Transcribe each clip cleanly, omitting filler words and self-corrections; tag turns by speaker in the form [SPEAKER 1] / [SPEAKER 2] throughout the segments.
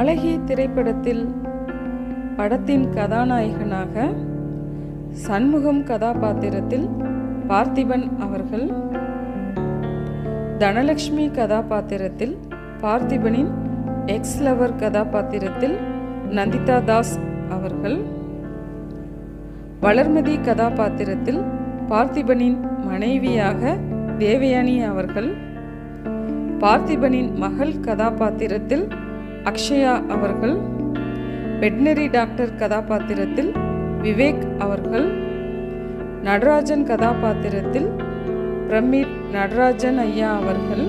[SPEAKER 1] அழகி திரைப்படத்தில் படத்தின் கதாநாயகனாக சண்முகம் கதாபாத்திரத்தில் பார்த்திபன் அவர்கள், தனலட்சுமி கதாபாத்திரத்தில் பார்த்திபனின் எக்ஸ் லவர் கதாபாத்திரத்தில் நந்திதா தாஸ் அவர்கள், வளர்மதி கதாபாத்திரத்தில் பார்த்திபனின் மனைவியாக தேவயானி அவர்கள், பார்த்திபனின் மகள் கதாபாத்திரத்தில் அக்ஷயா அவர்கள், வெட்னரி டாக்டர் கதாபாத்திரத்தில் விவேக் அவர்கள், நடராஜன் கதாபாத்திரத்தில் பிரமிட் நடராஜன் ஐயா அவர்கள்,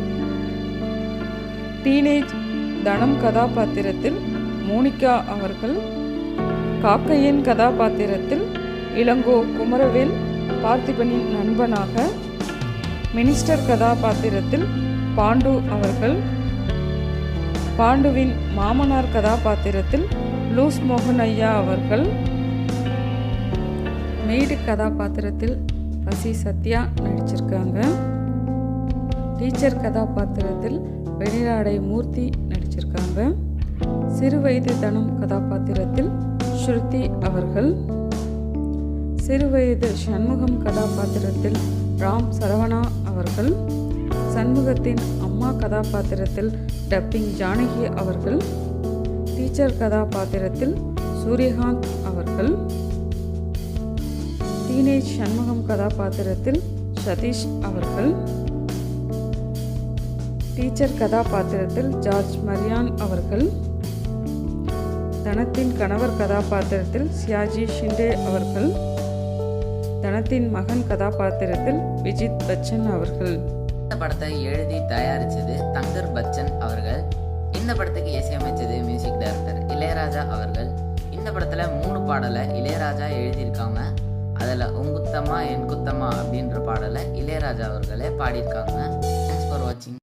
[SPEAKER 1] டீனேஜ் தனம் கதாபாத்திரத்தில் மோனிகா அவர்கள், காக்கையன் கதாபாத்திரத்தில் இளங்கோ குமரவேல் பார்த்திபனின் நண்பனாக, மினிஸ்டர் கதாபாத்திரத்தில் பாண்டு அவர்கள், பாண்டுவின் மாமனார் கதாபாத்திரத்தில் லூஸ் மோகன் ஐயா அவர்கள், மெய்டு கதாபாத்திரத்தில் பசி சத்யா நடிச்சிருக்காங்க, டீச்சர் கதாபாத்திரத்தில் வெளிநாடை மூர்த்தி நடிச்சிருக்காங்க, சிறுவயது தனம் கதாபாத்திரத்தில் ஸ்ருதி அவர்கள், சிறுவயது சண்முகம் கதாபாத்திரத்தில் ராம் சரவணா அவர்கள், சண்முகத்தின் அம்மா கதாபாத்திரத்தில் டப்பிங் ஜானகி அவர்கள், டீச்சர் கதாபாத்திரத்தில் சூரியகாந்த் அவர்கள், டீனேஜ் சண்முகம் கதாபாத்திரத்தில் சதீஷ் அவர்கள், டீச்சர் கதாபாத்திரத்தில் ஜார்ஜ் மரியான் அவர்கள், தனத்தின் கணவர் கதாபாத்திரத்தில் சியாஜி ஷிண்டே அவர்கள், தனத்தின் மகன் கதாபாத்திரத்தில் விஜித் பச்சன் அவர்கள்.
[SPEAKER 2] இந்த படத்தை எழுதி தயாரித்தது தங்கர் பச்சன் அவர்கள். இந்த படத்துக்கு இசையமைச்சது மியூசிக் டைரக்டர் இளையராஜா அவர்கள். இந்த படத்தில் 3 பாடலை இளையராஜா எழுதியிருக்காங்க. அதில் உங்குத்தம்மா என் குத்தம்மா அப்படின்ற பாடலை இளையராஜா அவர்களே பாடியிருக்காங்க. தேங்க்ஸ் ஃபார் வாட்சிங்.